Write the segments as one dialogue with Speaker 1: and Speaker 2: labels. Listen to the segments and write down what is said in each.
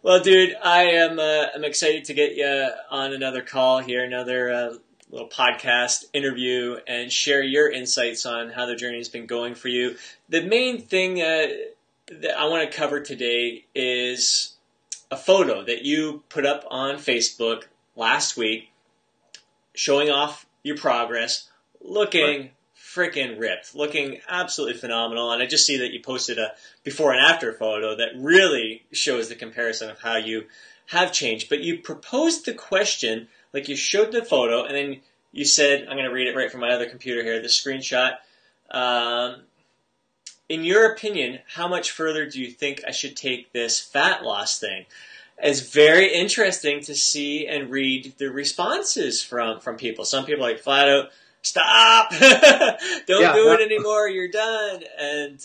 Speaker 1: Well, dude, I'm excited to get you on another call here, another little podcast interview, and share your insights on how the journey has been going for you. The main thing that I want to cover today is a photo that you put up on Facebook last week, showing off your progress,
Speaker 2: Right.
Speaker 1: looking freaking ripped, looking absolutely phenomenal. And I just see that you posted a before and after photo that really shows the comparison of how you have changed. But you proposed the question, like you showed the photo, and then you said, I'm going to read it right from my other computer here, the screenshot. Um, in your opinion, how much further do you think I should take this fat loss thing? It's very interesting to see and read the responses from people. Some people are like flat out, stop, don't
Speaker 2: Yeah,
Speaker 1: do
Speaker 2: no,
Speaker 1: it anymore, you're done. And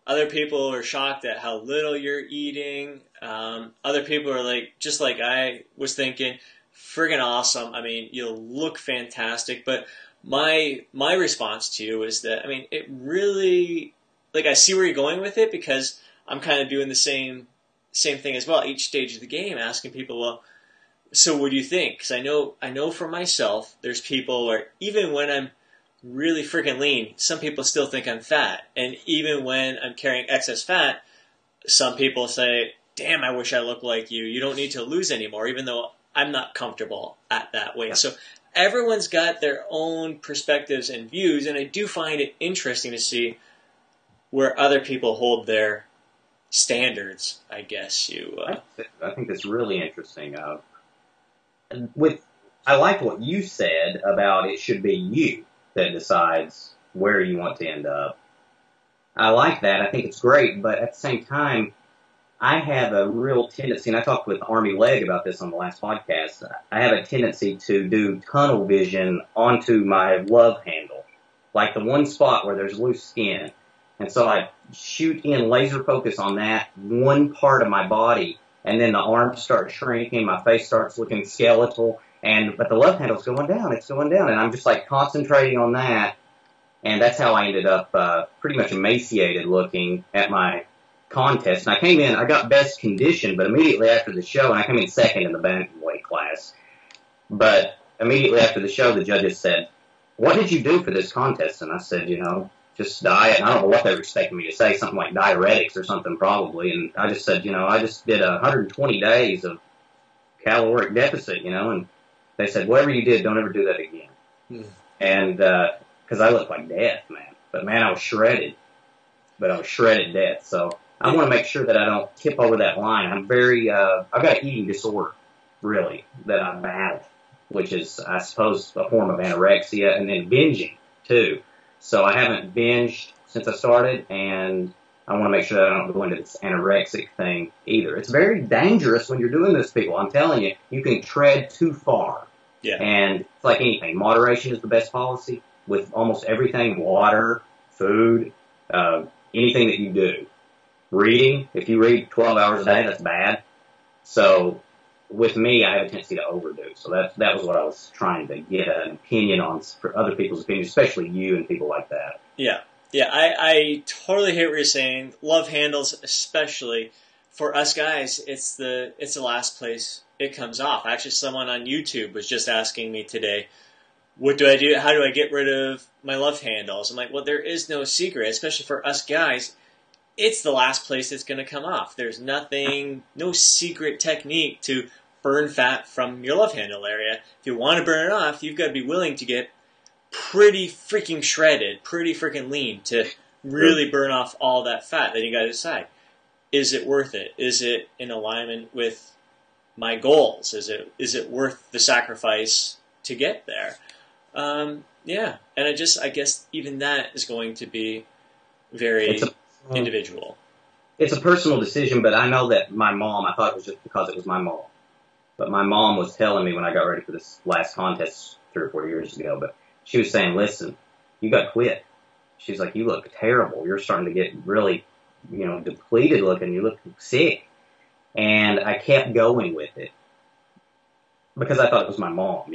Speaker 1: other people are shocked at how little you're eating. Other people are like, just like I was thinking, friggin' awesome. I mean, you'll look fantastic. But my response to you is that, I mean, it really, like, I see where you're going with it, because I'm kind of doing the same thing as well. Each stage of the game, asking people, well, so what do you think? Because I know for myself, there's people where even when I'm really freaking lean, some people still think I'm fat, and even when I'm carrying excess fat, some people say, "Damn, I wish I looked like you. You don't need to lose anymore," even though I'm not comfortable at that weight. So everyone's got their own perspectives and views, and I do find it interesting to see where other people hold their standards. I guess you.
Speaker 2: I think that's really interesting. With I like what you said about it should be you that decides where you want to end up. I like that. I think it's great, but at the same time, I have a real tendency, and I talked with Army Leg about this on the last podcast. I have a tendency to do tunnel vision onto my love handle, like the one spot where there's loose skin. And so I shoot in laser focus on that one part of my body, and then the arms start shrinking, my face starts looking skeletal, but the love handle's going down, it's going down, and I'm just like concentrating on that, and that's how I ended up pretty much emaciated looking at my contest. And I came in, I got best condition, but immediately after the show, and I came in second in the bantamweight class, but immediately after the show, the judges said, "What did you do for this contest?" And I said, just diet. And I don't know what they were expecting me to say, something like diuretics or something probably. And I just said, I just did 120 days of caloric deficit, and they said, whatever you did, don't ever do that again.
Speaker 1: Hmm.
Speaker 2: And, cause I looked like death, man. But man, I was shredded. But I was shredded death. So I want to make sure that I don't tip over that line. I'm I've got an eating disorder, really, that I battle, which is, I suppose, a form of anorexia, and then binging, too. So I haven't binged since I started, and I want to make sure that I don't go into this anorexic thing either. It's very dangerous when you're doing this, people. I'm telling you, you can tread too far.
Speaker 1: Yeah.
Speaker 2: And it's like anything. Moderation is the best policy with almost everything: water, food, anything that you do. Reading, if you read 12 hours a day, that's bad. So with me, I have a tendency to overdo. So that was what I was trying to get an opinion on for other people's opinions, especially you and people like that.
Speaker 1: Yeah. Yeah, I totally hear what you're saying. Love handles, especially for us guys, it's the last place it comes off. Actually, someone on YouTube was just asking me today, what do I do? How do I get rid of my love handles? I'm like, well, there is no secret, especially for us guys. It's the last place it's going to come off. There's nothing, no secret technique to burn fat from your love handle area. If you want to burn it off, you've got to be willing to get pretty freaking shredded, pretty freaking lean to really burn off all that fat. Then you got to decide, is it worth it? Is it in alignment with my goals? Is it worth the sacrifice to get there? Yeah, and I guess even that is going to be very individual.
Speaker 2: It's a personal decision, but I know that my mom, I thought it was just because it was my mom, but my mom was telling me when I got ready for this last contest 3 or 4 years ago, but she was saying, listen, you got to quit. She's like, you look terrible. You're starting to get really, depleted looking. You look sick. And I kept going with it because I thought it was my mom.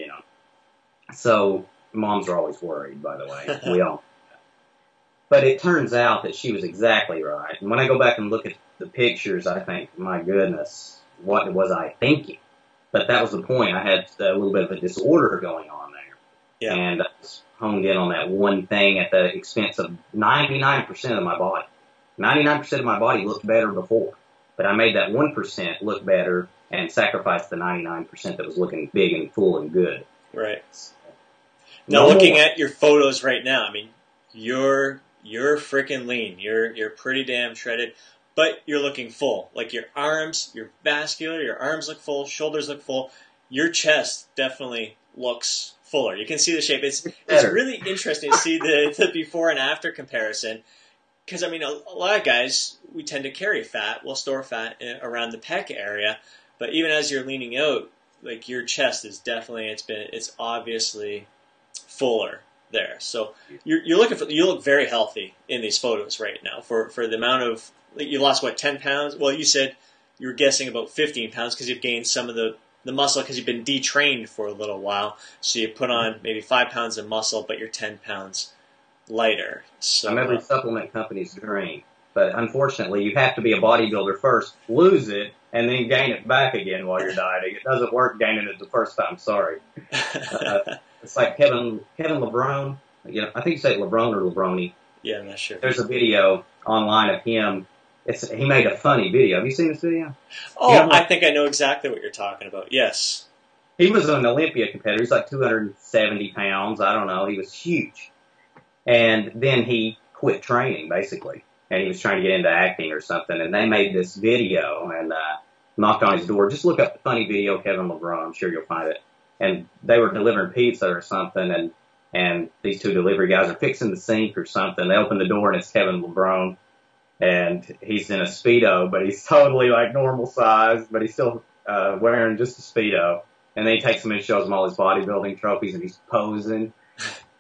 Speaker 2: So moms are always worried, by the way. We all. But it turns out that she was exactly right. And when I go back and look at the pictures, I think, my goodness, what was I thinking? But that was the point. I had a little bit of a disorder going on there.
Speaker 1: Yeah.
Speaker 2: And I was honed in on that one thing at the expense of 99% of my body. 99% of my body looked better before. But I made that 1% look better and sacrificed the 99% that was looking big and full and good.
Speaker 1: Right. Now, looking at your photos right now, I mean, you're freaking lean. You're pretty damn shredded, but you're looking full. Like your arms, you're vascular. Your arms look full. Shoulders look full. Your chest definitely looks fuller. You can see the shape. It's really interesting to see the before and after comparison. Because, I mean, a lot of guys, we tend to carry fat. We'll store fat around the pec area. But even as you're leaning out, like your chest is definitely, it's obviously fuller there. So you look very healthy in these photos right now for the amount of, you lost what, 10 pounds? Well, you said you were guessing about 15 pounds because you've gained some of the muscle because you've been detrained for a little while. So you put on maybe 5 pounds of muscle, but you're 10 pounds lighter. So
Speaker 2: I'm every supplement company's dream. But unfortunately, you have to be a bodybuilder first, lose it, and then gain it back again while you're dieting. It doesn't work gaining it the first time. Sorry. It's like Kevin LeBron. You know, I think you say LeBron or Lebroni.
Speaker 1: Yeah, I'm not sure.
Speaker 2: There's a video online of him. He made a funny video. Have you seen this video?
Speaker 1: Oh, you know, I think I know exactly what you're talking about. Yes.
Speaker 2: He was an Olympia competitor. He's like 270 pounds. I don't know. He was huge. And then he quit training, basically. And he was trying to get into acting or something. And they made this video and knocked on his door. Just look up the funny video, Kevin LeBron. I'm sure you'll find it. And they were delivering pizza or something. And these two delivery guys are fixing the sink or something. They open the door and it's Kevin LeBron. And he's in a Speedo, but he's totally like normal size. But he's still wearing just a Speedo. And then he takes him and shows him all his bodybuilding trophies and he's posing.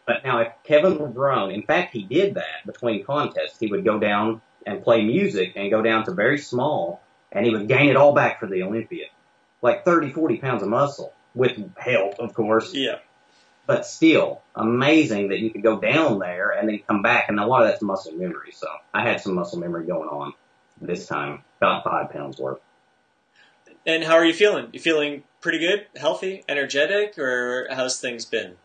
Speaker 2: But now, if Kevin LeBron, in fact, he did that between contests. He would go down and play music and go down to very small, and he would gain it all back for the Olympia. Like 30, 40 pounds of muscle, with help, of course.
Speaker 1: Yeah.
Speaker 2: But still, amazing that you could go down there and then come back, and a lot of that's muscle memory. So I had some muscle memory going on this time, about 5 pounds worth.
Speaker 1: And how are you feeling? You feeling pretty good, healthy, energetic, or how's things been?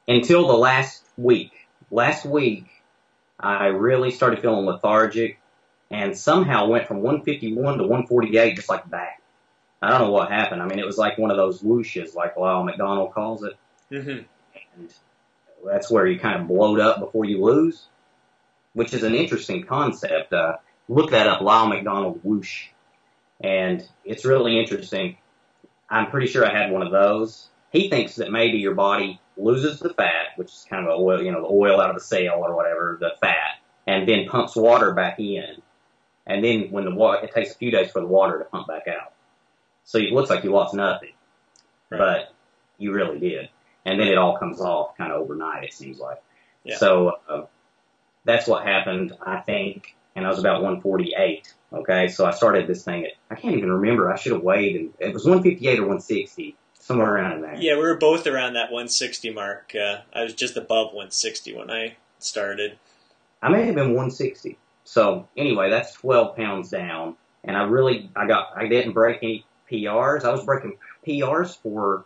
Speaker 2: Until the last week. Last week, I really started feeling lethargic and somehow went from 151 to 148 just like that. I don't know what happened. I mean, it was like one of those whooshes, like Lyle McDonald calls it.
Speaker 1: Mm-hmm.
Speaker 2: And that's where you kind of bloat up before you lose, which is an interesting concept. Look that up, Lyle McDonald whoosh. And it's really interesting. I'm pretty sure I had one of those. He thinks that maybe your body loses the fat, which is kind of oil, you know, the oil out of the sail or whatever, the fat, and then pumps water back in. And then when it takes a few days for the water to pump back out. So it looks like you lost nothing, right. But you really did. And then it all comes off kind of overnight, it seems like. Yeah. So that's what happened, I think, and I was about 148. Okay, so I started this thing I can't even remember. I should have weighed, and it was 158 or 160. Somewhere around in there.
Speaker 1: Yeah, we were both around that 160 mark. I was just above 160 when I started.
Speaker 2: I may have been 160. So anyway, that's 12 pounds down. And I didn't break any PRs. I was breaking PRs for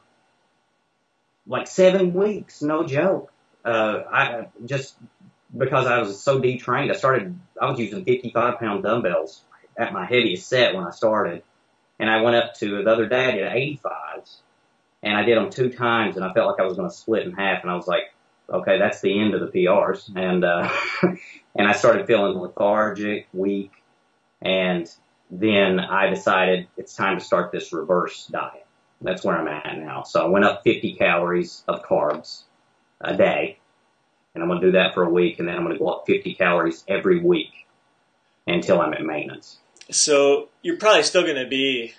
Speaker 2: like 7 weeks. No joke. I just because I was so detrained, I was using 55-pound dumbbells at my heaviest set when I started. And I went up to the other day, I did 85s. And I did them 2 times, and I felt like I was going to split in half. And I was like, okay, that's the end of the PRs. And and I started feeling lethargic, weak. And then I decided it's time to start this reverse diet. That's where I'm at now. So I went up 50 calories of carbs a day. And I'm going to do that for a week. And then I'm going to go up 50 calories every week until I'm at maintenance.
Speaker 1: So you're probably still going to be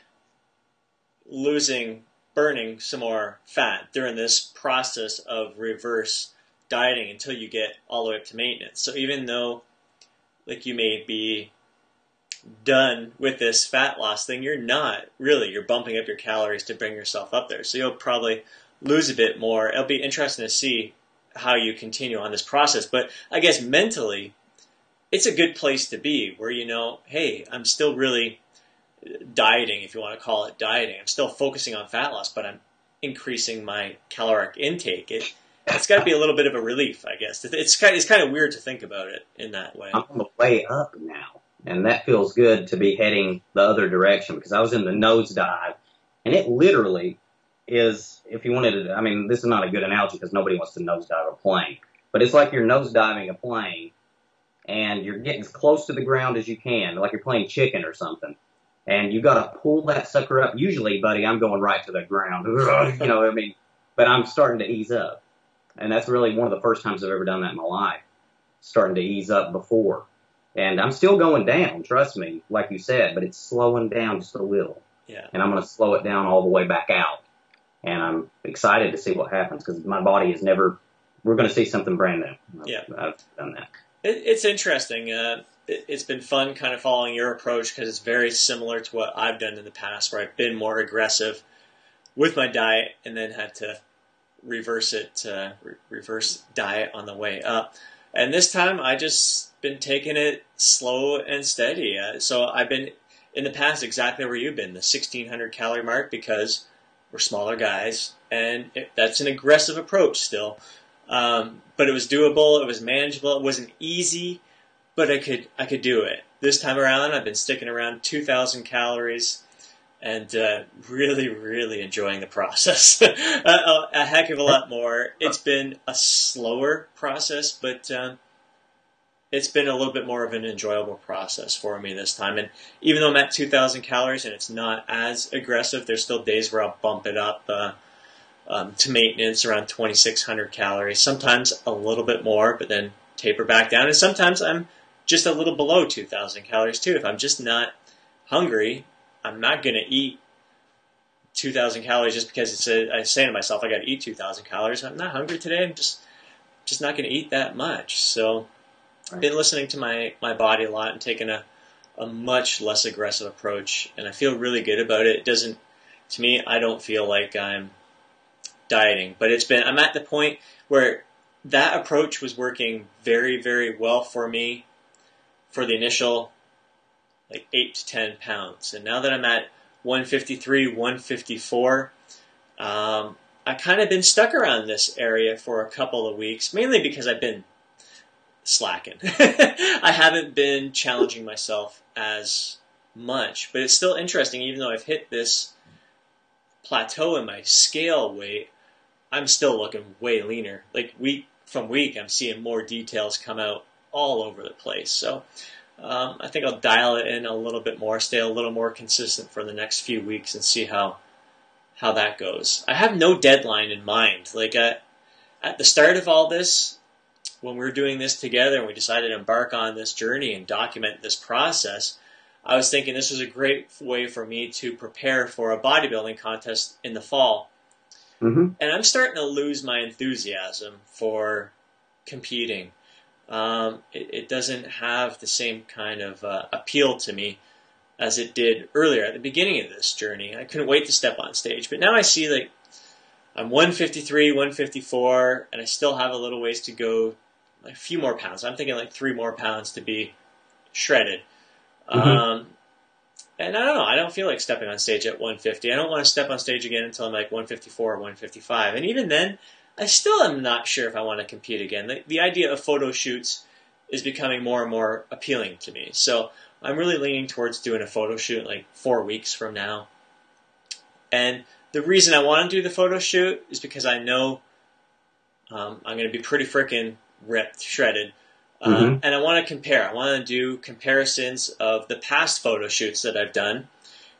Speaker 1: burning some more fat during this process of reverse dieting until you get all the way up to maintenance. So even though like you may be done with this fat loss thing, you're not really. You're bumping up your calories to bring yourself up there. So you'll probably lose a bit more. It'll be interesting to see how you continue on this process. But I guess mentally, it's a good place to be where you know, hey, I'm still really dieting, if you want to call it dieting. I'm still focusing on fat loss, but I'm increasing my caloric intake. It's got to be a little bit of a relief, I guess. It's kind of weird to think about it in that way.
Speaker 2: I'm on the way up now, and that feels good to be heading the other direction because I was in the nosedive, and it literally is, if you wanted to, I mean, this is not a good analogy because nobody wants to nosedive a plane, but it's like you're nosediving a plane, and you're getting as close to the ground as you can, like you're playing chicken or something, and you got to pull that sucker up. Usually, buddy, I'm going right to the ground, you know what I mean? But I'm starting to ease up. And that's really one of the first times I've ever done that in my life, starting to ease up before. And I'm still going down, trust me, like you said, but it's slowing down just a little.
Speaker 1: Yeah.
Speaker 2: And I'm going to slow it down all the way back out. And I'm excited to see what happens because my body is never, we're going to see something brand new. I've done that.
Speaker 1: It's interesting. It's been fun kind of following your approach because it's very similar to what I've done in the past where I've been more aggressive with my diet and then had to reverse diet on the way up. And this time I just been taking it slow and steady. So I've been in the past exactly where you've been, the 1,600 calorie mark, because we're smaller guys and that's an aggressive approach still. But it was doable. It was manageable. It wasn't easy, but I could do it. This time around I've been sticking around 2,000 calories and really, really enjoying the process a heck of a lot more. It's been a slower process, but it's been a little bit more of an enjoyable process for me this time. And even though I'm at 2,000 calories and it's not as aggressive, there's still days where I'll bump it up to maintenance around 2,600 calories. Sometimes a little bit more, but then taper back down. And sometimes I'm just a little below 2,000 calories too. If I'm just not hungry, I'm not going to eat 2,000 calories just because I say to myself, I got to eat 2,000 calories. I'm not hungry today. I'm just not going to eat that much. So I've been listening to my body a lot and taking a much less aggressive approach. And I feel really good about it. To me, I don't feel like I'm dieting. But I'm at the point where that approach was working very, very well for me for the initial 8 to 10 pounds. And now that I'm at 153, 154, I kind of been stuck around this area for a couple of weeks, mainly because I've been slacking. I haven't been challenging myself as much, but it's still interesting, even though I've hit this plateau in my scale weight, I'm still looking way leaner. Like week from week, I'm seeing more details come out all over the place. So I think I'll dial it in a little bit more, stay a little more consistent for the next few weeks and see how that goes. I have no deadline in mind. At the start of all this, when we were doing this together and we decided to embark on this journey and document this process, I was thinking this was a great way for me to prepare for a bodybuilding contest in the fall. Mm-hmm. And I'm starting to lose my enthusiasm for competing. It doesn't have the same kind of appeal to me as it did earlier at the beginning of this journey. I couldn't wait to step on stage. But now I see I'm 153, 154, and I still have a little ways to go, a few more pounds. I'm thinking 3 more pounds to be shredded. Mm-hmm. And I don't know, I don't feel like stepping on stage at 150. I don't want to step on stage again until I'm 154 or 155. And even then, I still am not sure if I want to compete again. The idea of photo shoots is becoming more and more appealing to me. So I'm really leaning towards doing a photo shoot 4 weeks from now. And the reason I want to do the photo shoot is because I know I'm going to be pretty freaking ripped, shredded. And I want to compare. I want to do comparisons of the past photo shoots that I've done.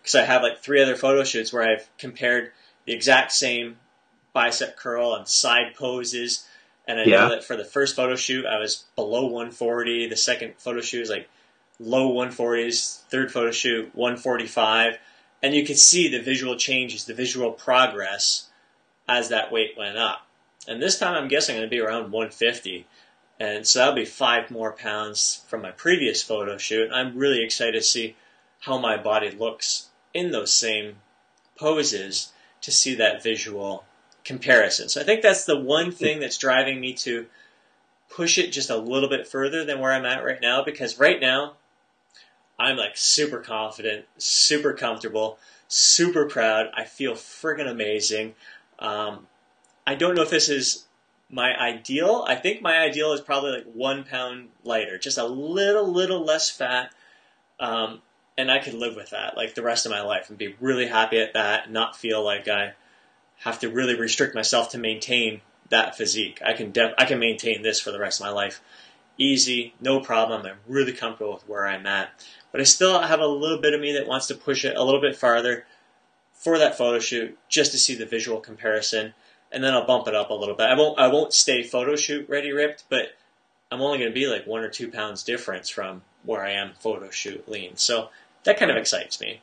Speaker 1: Because I have 3 other photo shoots where I've compared the exact same bicep curl and side poses. And I know that for the first photo shoot, I was below 140. The second photo shoot was low 140s. Third photo shoot, 145. And you could see the visual changes, the visual progress as that weight went up. And this time I'm guessing I'm going to be around 150. And so that'll be 5 more pounds from my previous photo shoot. I'm really excited to see how my body looks in those same poses to see that visual comparison. So I think that's the one thing that's driving me to push it just a little bit further than where I'm at right now, because right now I'm like super confident, super comfortable, super proud. I feel friggin' amazing. I don't know if this is my ideal. I think my ideal is probably like 1 pound lighter, just a little less fat. And I could live with that like the rest of my life and be really happy at that and not feel like I have to really restrict myself to maintain that physique. I can maintain this for the rest of my life. Easy, no problem. I'm really comfortable with where I'm at. But I still have a little bit of me that wants to push it a little bit farther for that photo shoot just to see the visual comparison. And then I'll bump it up a little bit. I won't stay photo shoot ready ripped, but I'm only going to be like 1 or 2 pounds difference from where I am photo shoot lean. So that kind of excites me.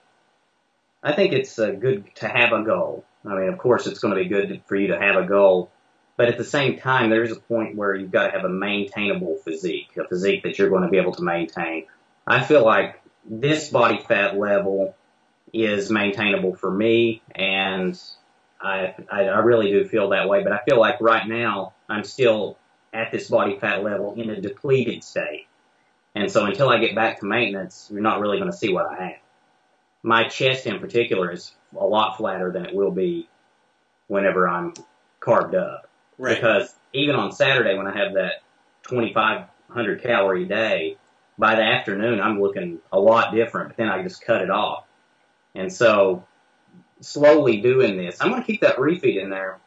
Speaker 2: I think it's good to have a goal. I mean, of course, it's going to be good for you to have a goal, but at the same time, there is a point where you've got to have a maintainable physique, a physique that you're going to be able to maintain. I feel like this body fat level is maintainable for me, and I really do feel that way, but I feel like right now I'm still at this body fat level in a depleted state. And so until I get back to maintenance, you're not really going to see what I have. My chest in particular is a lot flatter than it will be whenever I'm carved up.
Speaker 1: Right.
Speaker 2: Because even on Saturday when I have that 2,500 calorie day, by the afternoon I'm looking a lot different, but then I just cut it off. And so slowly doing this, I'm going to keep that refeed in there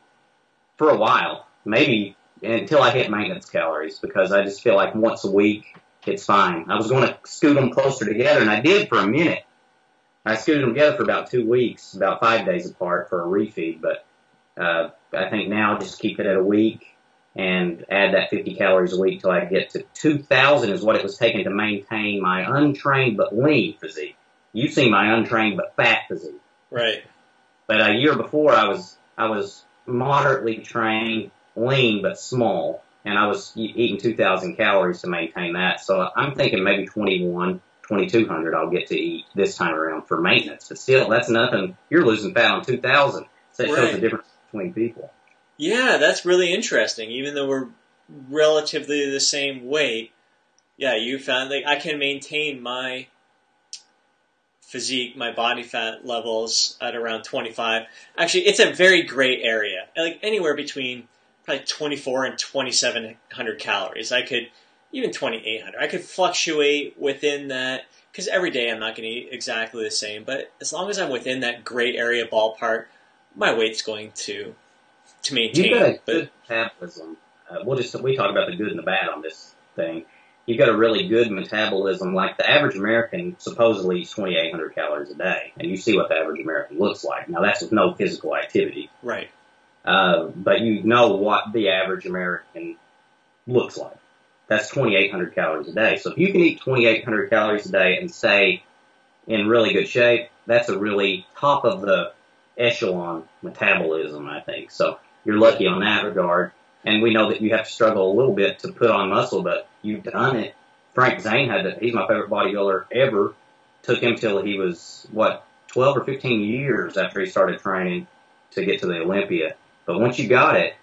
Speaker 2: for a while, maybe until I hit maintenance calories, because I just feel like once a week it's fine. I was going to scoot them closer together, and I did for a minute. I scooted them together for about 2 weeks, about 5 days apart for a refeed, but I think now just keep it at a week and add that 50 calories a week till I get to 2,000 is what it was taking to maintain my untrained but lean physique. You've seen my untrained but fat physique.
Speaker 1: Right.
Speaker 2: But a year before, I was moderately trained, lean but small, and I was eating 2,000 calories to maintain that. So I'm thinking maybe 2,200 I'll get to eat this time around for maintenance. But still, that's nothing. You're losing fat on 2,000. So that shows the difference between people.
Speaker 1: Yeah, that's really interesting. Even though we're relatively the same weight, yeah, you found like I can maintain my physique, my body fat levels at around 25. Actually, it's a very gray area. Like anywhere between probably 24 and 2,700 calories. I could, even 2,800. I could fluctuate within that because every day I'm not going to eat exactly the same. But as long as I'm within that gray area ballpark, my weight's going to maintain.
Speaker 2: You've got a good metabolism. We talk about the good and the bad on this thing. You've got a really good metabolism. Like the average American supposedly eats 2,800 calories a day, and you see what the average American looks like. Now that's with no physical activity.
Speaker 1: Right.
Speaker 2: But you know what the average American looks like. That's 2,800 calories a day. So if you can eat 2,800 calories a day and stay in really good shape, that's a really top of the echelon metabolism, I think. So you're lucky on that regard. And we know that you have to struggle a little bit to put on muscle, but you've done it. Frank Zane had that. He's my favorite bodybuilder ever. Took him till he was, 12 or 15 years after he started training to get to the Olympia. But once you got it,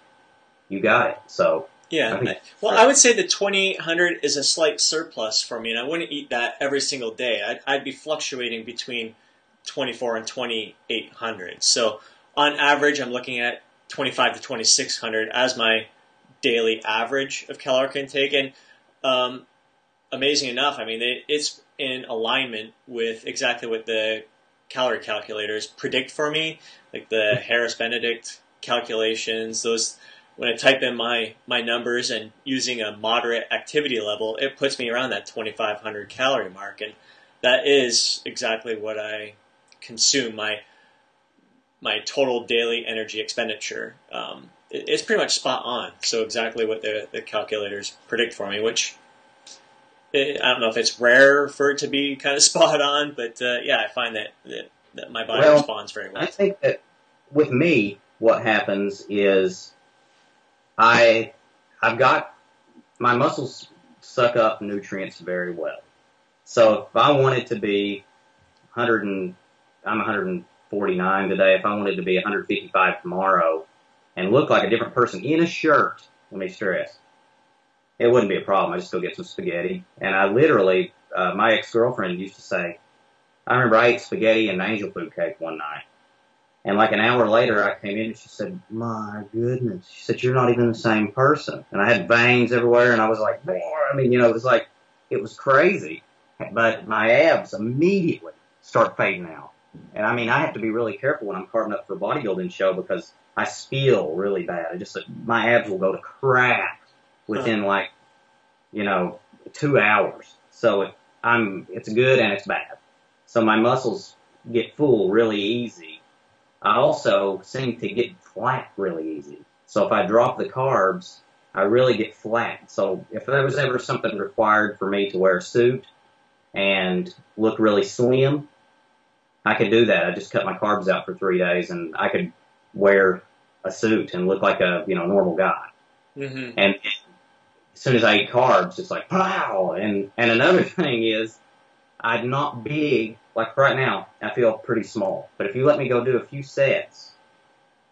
Speaker 2: you got it. So
Speaker 1: yeah. I would say the 2,800 is a slight surplus for me, and I wouldn't eat that every single day. I'd be fluctuating between 24 and 2,800. So on average, I'm looking at 25 to 2,600 as my daily average of caloric intake. And amazing enough, I mean, it's in alignment with exactly what the calorie calculators predict for me, like the Harris-Benedict calculations. Those, when I type in my numbers and using a moderate activity level, it puts me around that 2,500 calorie mark, and that is exactly what I consume. My total daily energy expenditure. It's pretty much spot on. So exactly what the calculators predict for me, which I don't know if it's rare for it to be kind of spot on, but yeah, I find that my body responds very well.
Speaker 2: I think that with me, what happens is I've got my muscles suck up nutrients very well. So if I wanted to be I'm 149 today. If I wanted to be 155 tomorrow and look like a different person in a shirt, let me stress, it wouldn't be a problem. I just go get some spaghetti, and I my ex-girlfriend used to say, I remember I ate spaghetti and angel food cake one night. And like an hour later, I came in and she said, my goodness. She said, you're not even the same person. And I had veins everywhere, and I was like, I mean, it was like, it was crazy. But my abs immediately start fading out. And I mean, I have to be really careful when I'm carving up for a bodybuilding show because I spill really bad. My abs will go to crap within 2 hours. So it's good and it's bad. So my muscles get full really easy. I also seem to get flat really easy. So if I drop the carbs, I really get flat. So if there was ever something required for me to wear a suit and look really slim, I could do that. I just cut my carbs out for 3 days and I could wear a suit and look like a, normal guy. Mm-hmm. And as soon as I eat carbs, it's like, pow! And another thing is, I'm not big. Like right now, I feel pretty small. But if you let me go do a few sets,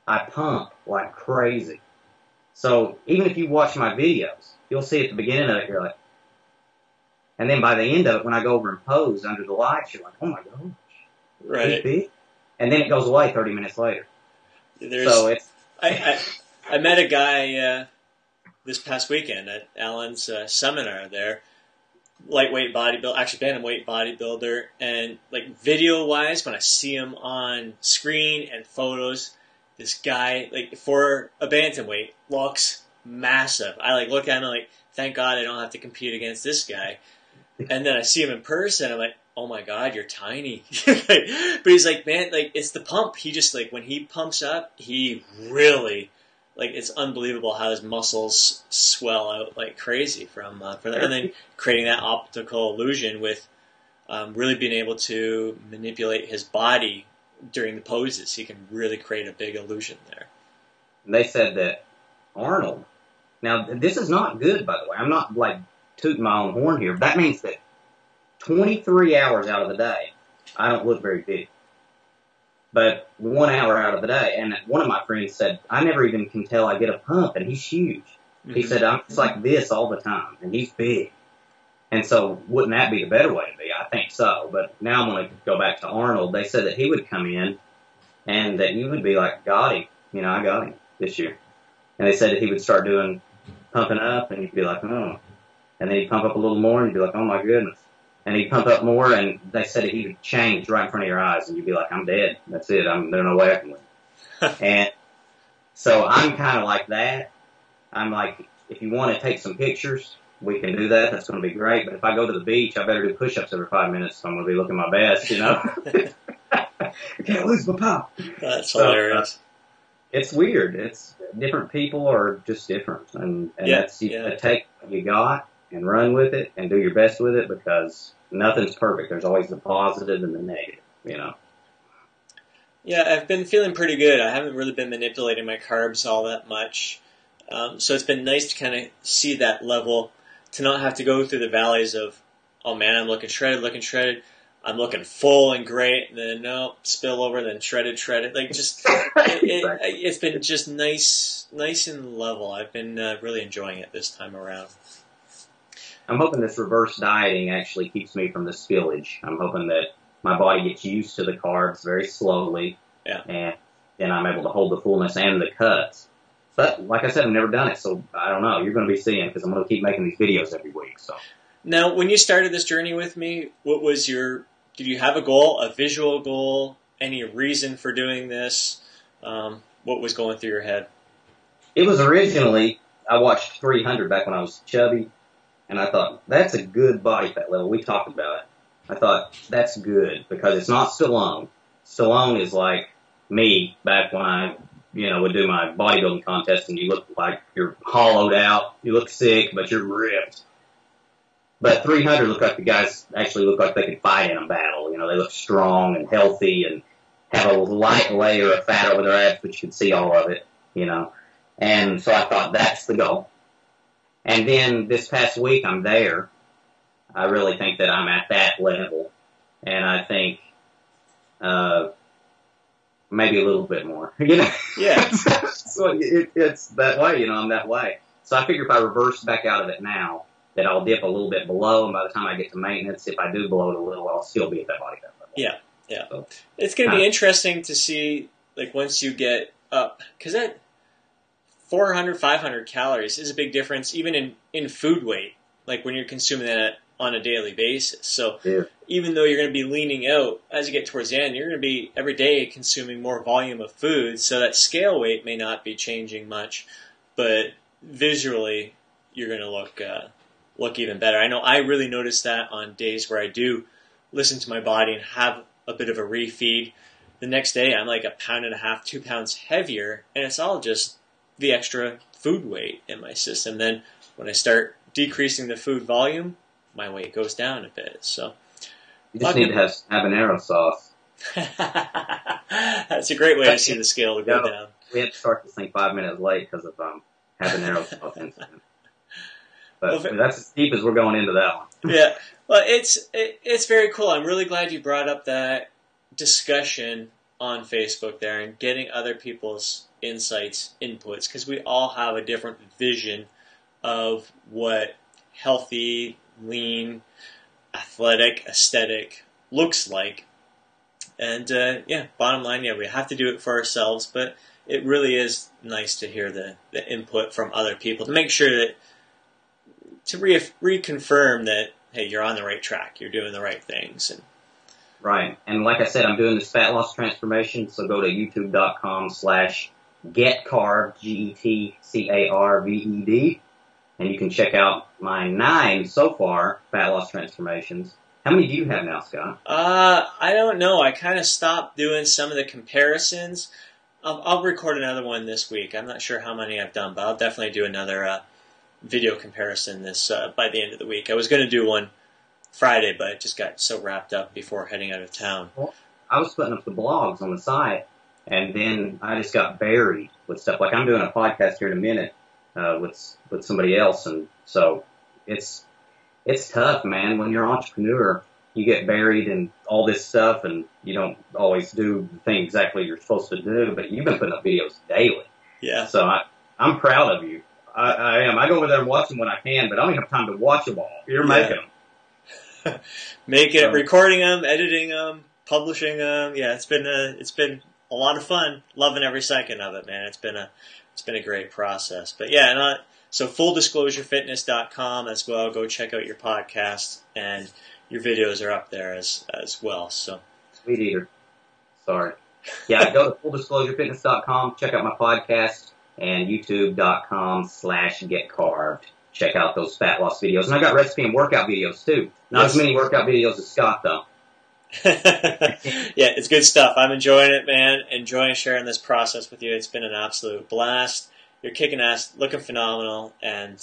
Speaker 2: I pump like crazy. So even if you watch my videos, you'll see at the beginning of it, you're like, and then by the end of it, when I go over and pose under the lights, you're like, oh my gosh,
Speaker 1: right?
Speaker 2: He's big. And then it goes away 30 minutes later.
Speaker 1: I met a guy this past weekend at Alan's seminar there. Lightweight bodybuilder, actually bantamweight bodybuilder, and like video wise, when I see him on screen and photos, this guy, like for a bantamweight, looks massive. I look at him and thank God I don't have to compete against this guy. And then I see him in person, I'm like, oh my God, you're tiny. But he's like, man, it's the pump. He just when he pumps up, he really it's unbelievable how his muscles swell out like crazy from that. And then creating that optical illusion with really being able to manipulate his body during the poses. He can really create a big illusion there.
Speaker 2: They said that Arnold, now this is not good, by the way. I'm not tooting my own horn here. That means that 23 hours out of the day, I don't look very big. But 1 hour out of the day, and one of my friends said, I never even can tell I get a pump, and he's huge. Mm-hmm. He said, I'm just like this all the time, and he's big. And so wouldn't that be the better way to be? I think so. But now I'm going to go back to Arnold. They said that he would come in, and that you would be like, got him. I got him this year. And they said that he would start doing pumping up, and you'd be like, oh. And then he'd pump up a little more, and you'd be like, oh my goodness. And he'd pump up more, and they said that he would change right in front of your eyes, and you'd be like, I'm dead. That's it. There's no way I can win. And so I'm kind of like that. I'm like, if you want to take some pictures, we can do that. That's going to be great. But if I go to the beach, I better do push-ups every 5 minutes, so I'm going to be looking my best, I can't lose my pump.
Speaker 1: That's hilarious.
Speaker 2: It's weird. It's different people are just different. And that's, you got to take what you got and run with it and do your best with it because nothing's perfect. There's always the positive and the negative,
Speaker 1: Yeah, I've been feeling pretty good. I haven't really been manipulating my carbs all that much. So it's been nice to kind of see that level, to not have to go through the valleys of, oh man, I'm looking shredded. I'm looking full and great, and then no, spill over, then shredded. It's been just nice and level. I've been really enjoying it this time around.
Speaker 2: I'm hoping this reverse dieting actually keeps me from the spillage. I'm hoping that my body gets used to the carbs very slowly, and then I'm able to hold the fullness and the cuts. But like I said, I've never done it, so I don't know. You're going to be seeing because I'm going to keep making these videos every week. So
Speaker 1: now, when you started this journey with me, did you have a goal, a visual goal, any reason for doing this? What was going through your head?
Speaker 2: It was originally, I watched 300 back when I was chubby. And I thought, that's a good body fat level. We talked about it. I thought, that's good because it's not Stallone. Stallone is like me back when I, would do my bodybuilding contest and you look like you're hollowed out. You look sick, but you're ripped. But 300 look like the guys actually look like they could fight in a battle. They look strong and healthy and have a light layer of fat over their abs, but you can see all of it, And so I thought, that's the goal. And then this past week, I'm there. I really think that I'm at that level. And I think maybe a little bit more.
Speaker 1: Yeah.
Speaker 2: So it's that way, I'm that way. So I figure if I reverse back out of it now, that I'll dip a little bit below, and by the time I get to maintenance, if I do blow it a little, I'll still be at that body fat level.
Speaker 1: Yeah, yeah.
Speaker 2: So,
Speaker 1: It's going to be interesting to see, like, once you get up, because that 400, 500 calories is a big difference, even in food weight, like when you're consuming that on a daily basis. So
Speaker 2: yeah.
Speaker 1: even though you're going to be leaning out as you get towards the end, you're going to be every day consuming more volume of food, so that scale weight may not be changing much, but visually you're going to look even better. I know I really notice that on days where I do listen to my body and have a bit of a refeed. The next day I'm like 1.5 pounds, 2 pounds heavier, and it's all just the extra food weight in my system. Then when I start decreasing the food volume, my weight goes down a bit. So
Speaker 2: You just need to have habanero sauce.
Speaker 1: that's a great way to see the scale to go down.
Speaker 2: We had to start this thing 5 minutes late because of habanero sauce incident. But that's as deep as we're going into that one.
Speaker 1: Yeah, well, it's very cool. I'm really glad you brought up that discussion on Facebook there and getting other people's insights, inputs, because we all have a different vision of what healthy, lean, athletic, aesthetic looks like. And bottom line, we have to do it for ourselves, but it really is nice to hear the input from other people to make sure that, to reconfirm that, hey, you're on the right track, you're doing the right things.
Speaker 2: Right. And like I said, I'm doing this fat loss transformation, so go to youtube.com/getcarved, GETCARVED, and you can check out my 9 so far fat loss transformations. How many do you have now, Scott?
Speaker 1: I don't know. I kind of stopped doing some of the comparisons. I'll record another one this week. I'm not sure how many I've done, but I'll definitely do another video comparison by the end of the week. I was going to do one Friday, but it just got so wrapped up before heading out of town.
Speaker 2: Well, I was putting up the blogs on the site, and then I just got buried with stuff. Like, I'm doing a podcast here in a minute with somebody else, and so it's tough, man. When you're an entrepreneur, you get buried in all this stuff, and you don't always do the thing exactly you're supposed to do, but you've been putting up videos daily.
Speaker 1: Yeah.
Speaker 2: So I'm proud of you. I am. I go over there and watch them when I can, but I don't have time to watch them all. You're making them.
Speaker 1: Recording them, editing them, publishing them. Yeah, it's been a lot of fun. Loving every second of it, man. It's been a great process. But yeah, so fulldisclosurefitness.com as well. Go check out your podcast, and your videos are up there as well. So
Speaker 2: Sweet eater. Sorry. Yeah, go to fulldisclosurefitness.com. Check out my podcast, and youtube.com/getcarved. Check out those fat loss videos. And I got recipe and workout videos too. Not as many workout videos as Scott though.
Speaker 1: Yeah, it's good stuff. I'm enjoying it, man. Enjoying sharing this process with you. It's been an absolute blast. You're kicking ass, looking phenomenal, and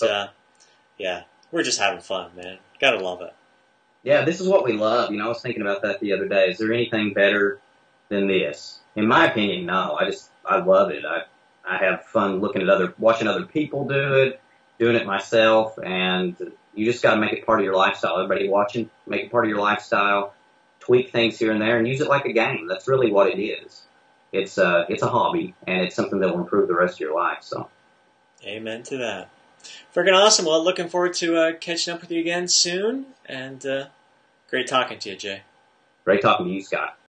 Speaker 1: we're just having fun, man. Gotta love it.
Speaker 2: Yeah, this is what we love. I was thinking about that the other day. Is there anything better than this? In my opinion, no. I love it. I have fun watching other people do it, doing it myself, and you just got to make it part of your lifestyle. Everybody watching, make it part of your lifestyle, tweak things here and there, and use it like a game. That's really what it is. It's a hobby, and it's something that will improve the rest of your life. So,
Speaker 1: amen to that. Freaking awesome. Well, looking forward to catching up with you again soon, and great talking to you, Jay.
Speaker 2: Great talking to you, Scott.